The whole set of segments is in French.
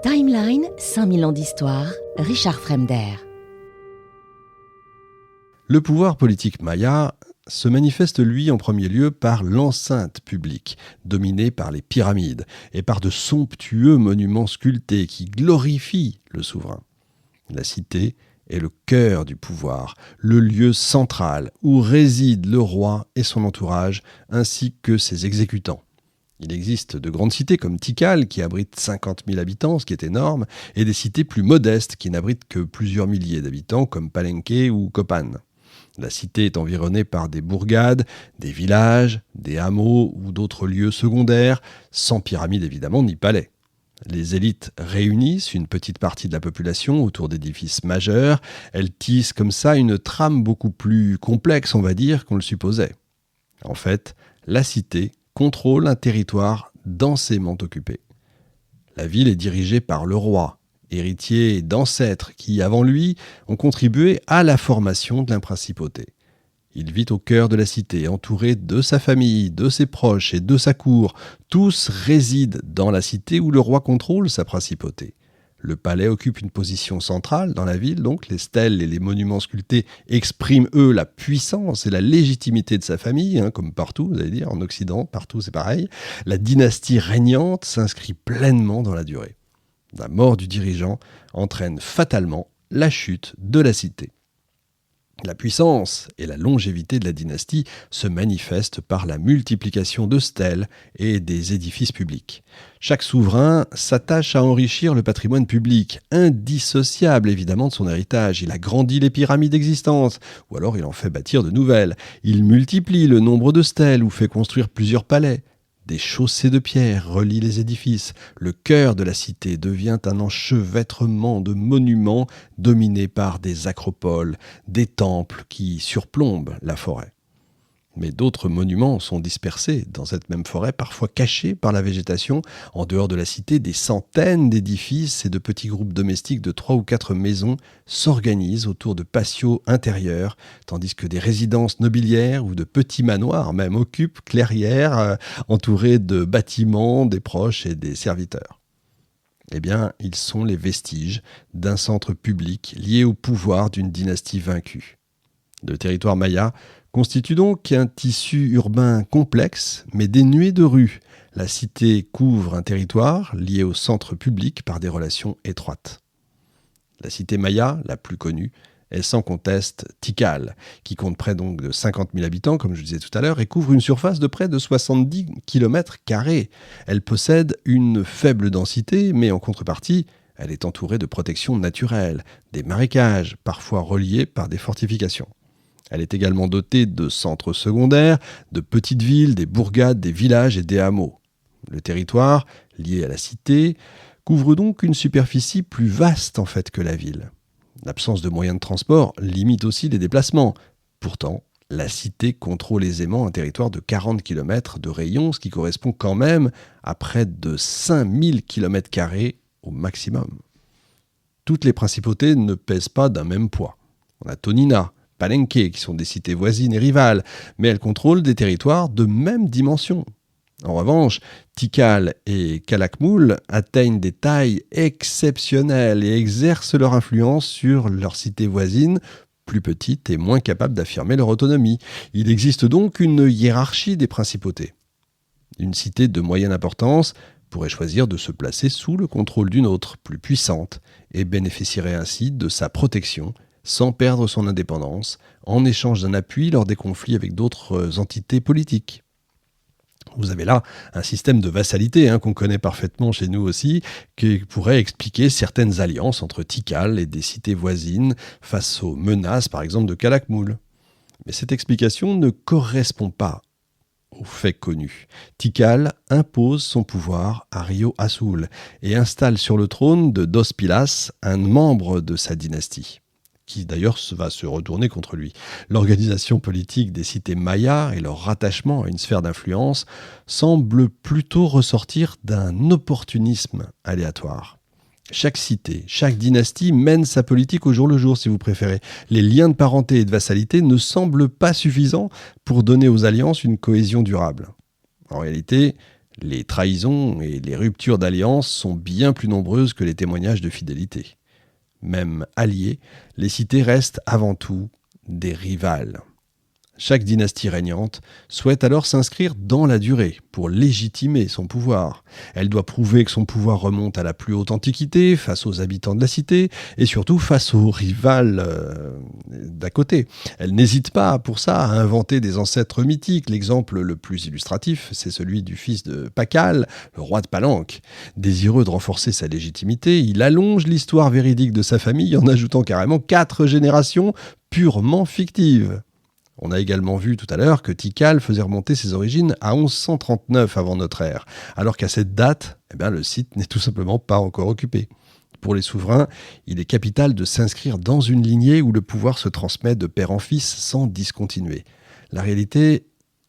Timeline, 5000 ans d'histoire, Richard Fremder. Le pouvoir politique maya se manifeste, lui, en premier lieu par l'enceinte publique, dominée par les pyramides, et par de somptueux monuments sculptés qui glorifient le souverain. La cité est le cœur du pouvoir, le lieu central où réside le roi et son entourage, ainsi que ses exécutants. Il existe de grandes cités comme Tikal, qui abrite 50 000 habitants, ce qui est énorme, et des cités plus modestes qui n'abritent que plusieurs milliers d'habitants, comme Palenque ou Copan. La cité est environnée par des bourgades, des villages, des hameaux ou d'autres lieux secondaires, sans pyramide évidemment ni palais. Les élites réunissent une petite partie de la population autour d'édifices majeurs. Elles tissent comme ça une trame beaucoup plus complexe, on va dire, qu'on le supposait. En fait, la cité contrôle un territoire densément occupé. La ville est dirigée par le roi, héritier d'ancêtres qui, avant lui, ont contribué à la formation de la principauté. Il vit au cœur de la cité, entouré de sa famille, de ses proches et de sa cour. Tous résident dans la cité où le roi contrôle sa principauté. Le palais occupe une position centrale dans la ville, donc les stèles et les monuments sculptés expriment, eux, la puissance et la légitimité de sa famille, comme partout, vous allez dire, en Occident, partout c'est pareil. La dynastie régnante s'inscrit pleinement dans la durée. La mort du dirigeant entraîne fatalement la chute de la cité. La puissance et la longévité de la dynastie se manifestent par la multiplication de stèles et des édifices publics. Chaque souverain s'attache à enrichir le patrimoine public, indissociable évidemment de son héritage. Il agrandit les pyramides existantes, ou alors il en fait bâtir de nouvelles. Il multiplie le nombre de stèles ou fait construire plusieurs palais. Des chaussées de pierre relient les édifices. Le cœur de la cité devient un enchevêtrement de monuments dominés par des acropoles, des temples qui surplombent la forêt. Mais d'autres monuments sont dispersés dans cette même forêt, parfois cachés par la végétation. En dehors de la cité, des centaines d'édifices et de petits groupes domestiques de 3 ou 4 maisons s'organisent autour de patios intérieurs, tandis que des résidences nobiliaires ou de petits manoirs même occupent clairières entourés de bâtiments, des proches et des serviteurs. Eh bien, ils sont les vestiges d'un centre public lié au pouvoir d'une dynastie vaincue. Le territoire maya constitue donc un tissu urbain complexe, mais dénué de rues. La cité couvre un territoire lié au centre public par des relations étroites. La cité maya, la plus connue, est sans conteste Tikal, qui compte près donc de 50 000 habitants, comme je disais tout à l'heure, et couvre une surface de près de 70 km². Elle possède une faible densité, mais en contrepartie, elle est entourée de protections naturelles, des marécages, parfois reliés par des fortifications. Elle est également dotée de centres secondaires, de petites villes, des bourgades, des villages et des hameaux. Le territoire, lié à la cité, couvre donc une superficie plus vaste en fait que la ville. L'absence de moyens de transport limite aussi les déplacements. Pourtant, la cité contrôle aisément un territoire de 40 km de rayon, ce qui correspond quand même à près de 5000 km² au maximum. Toutes les principautés ne pèsent pas d'un même poids. On a Tonina, Palenque, qui sont des cités voisines et rivales, mais elles contrôlent des territoires de même dimension. En revanche, Tikal et Calakmul atteignent des tailles exceptionnelles et exercent leur influence sur leurs cités voisines, plus petites et moins capables d'affirmer leur autonomie. Il existe donc une hiérarchie des principautés. Une cité de moyenne importance pourrait choisir de se placer sous le contrôle d'une autre, plus puissante, et bénéficierait ainsi de sa protection, sans perdre son indépendance, en échange d'un appui lors des conflits avec d'autres entités politiques. Vous avez là un système de vassalité qu'on connaît parfaitement chez nous aussi, qui pourrait expliquer certaines alliances entre Tikal et des cités voisines face aux menaces, par exemple, de Calakmul. Mais cette explication ne correspond pas aux faits connus. Tikal impose son pouvoir à Rio Azul et installe sur le trône de Dos Pilas un membre de sa dynastie, qui d'ailleurs va se retourner contre lui. L'organisation politique des cités mayas et leur rattachement à une sphère d'influence semblent plutôt ressortir d'un opportunisme aléatoire. Chaque cité, chaque dynastie mène sa politique au jour le jour, si vous préférez. Les liens de parenté et de vassalité ne semblent pas suffisants pour donner aux alliances une cohésion durable. En réalité, Les trahisons et les ruptures d'alliances sont bien plus nombreuses que les témoignages de fidélité. Même alliées, les cités restent avant tout des rivales. Chaque dynastie régnante souhaite alors s'inscrire dans la durée pour légitimer son pouvoir. Elle doit prouver que son pouvoir remonte à la plus haute antiquité face aux habitants de la cité et surtout face aux rivales d'à côté. Elle n'hésite pas pour ça à inventer des ancêtres mythiques. L'exemple le plus illustratif, c'est celui du fils de Pakal, le roi de Palenque. Désireux de renforcer sa légitimité, il allonge l'histoire véridique de sa famille en ajoutant carrément 4 générations purement fictives. On a également vu tout à l'heure que Tikal faisait remonter ses origines à 1139 avant notre ère, alors qu'à cette date, le site n'est tout simplement pas encore occupé. Pour les souverains, il est capital de s'inscrire dans une lignée où le pouvoir se transmet de père en fils sans discontinuer. La réalité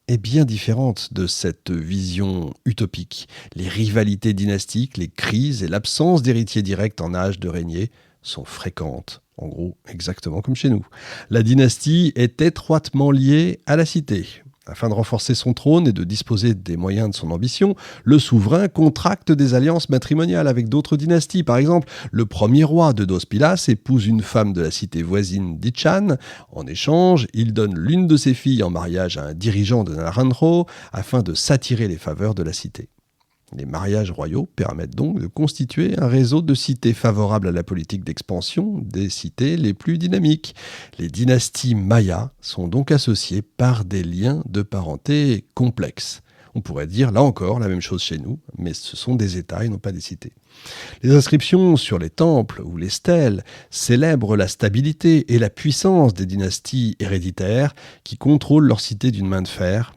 est bien différente de cette vision utopique. Les rivalités dynastiques, les crises et l'absence d'héritiers directs en âge de régner sont fréquentes. En gros, exactement comme chez nous. La dynastie est étroitement liée à la cité. Afin de renforcer son trône et de disposer des moyens de son ambition, le souverain contracte des alliances matrimoniales avec d'autres dynasties. Par exemple, le premier roi de Dos Pilas épouse une femme de la cité voisine d'Ichan. En échange, il donne l'une de ses filles en mariage à un dirigeant de Naranjo afin de s'attirer les faveurs de la cité. Les mariages royaux permettent donc de constituer un réseau de cités favorables à la politique d'expansion des cités les plus dynamiques. Les dynasties mayas sont donc associées par des liens de parenté complexes. On pourrait dire, là encore, la même chose chez nous, mais ce sont des États et non pas des cités. Les inscriptions sur les temples ou les stèles célèbrent la stabilité et la puissance des dynasties héréditaires qui contrôlent leur cité d'une main de fer,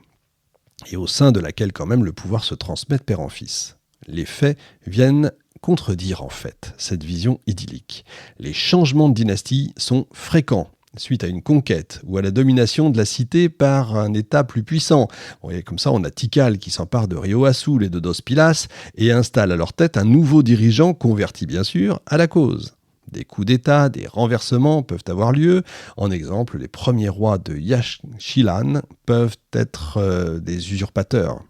et au sein de laquelle quand même le pouvoir se transmet de père en fils. Les faits viennent contredire en fait cette vision idyllique. Les changements de dynastie sont fréquents suite à une conquête ou à la domination de la cité par un État plus puissant. Et comme ça, on a Tikal qui s'empare de Rio Azul et de Dos Pilas et installe à leur tête un nouveau dirigeant converti bien sûr à la cause. Des coups d'État, des renversements peuvent avoir lieu. En exemple, les premiers rois de Yaxchilan peuvent être des usurpateurs.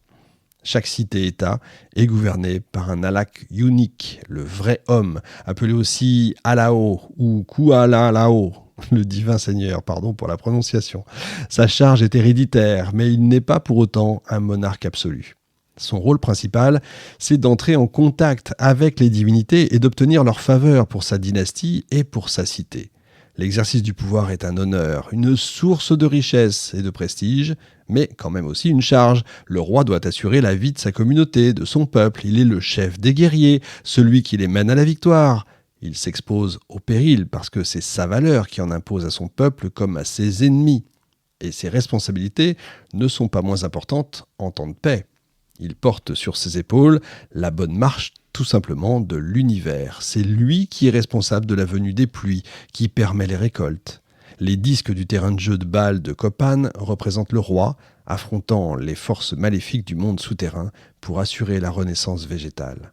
Chaque cité-État est gouvernée par un alak unique, le vrai homme, appelé aussi Alao ou Kualalao, le divin seigneur, pardon pour la prononciation. Sa charge est héréditaire, mais il n'est pas pour autant un monarque absolu. Son rôle principal, c'est d'entrer en contact avec les divinités et d'obtenir leur faveur pour sa dynastie et pour sa cité. L'exercice du pouvoir est un honneur, une source de richesse et de prestige, mais quand même aussi une charge. Le roi doit assurer la vie de sa communauté, de son peuple. Il est le chef des guerriers, celui qui les mène à la victoire. Il s'expose au péril parce que c'est sa valeur qui en impose à son peuple comme à ses ennemis. Et ses responsabilités ne sont pas moins importantes en temps de paix. Il porte sur ses épaules la bonne marche tout simplement de l'univers. C'est lui qui est responsable de la venue des pluies, qui permet les récoltes. Les disques du terrain de jeu de Baal de Copan représentent le roi, affrontant les forces maléfiques du monde souterrain pour assurer la renaissance végétale.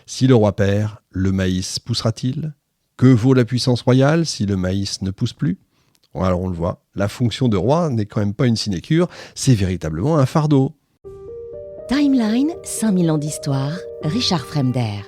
Si le roi perd, le maïs poussera-t-il ? Que vaut la puissance royale si le maïs ne pousse plus ? Alors on le voit, la fonction de roi n'est quand même pas une sinécure, c'est véritablement un fardeau. Timeline, 5000 ans d'histoire, Richard Fremder.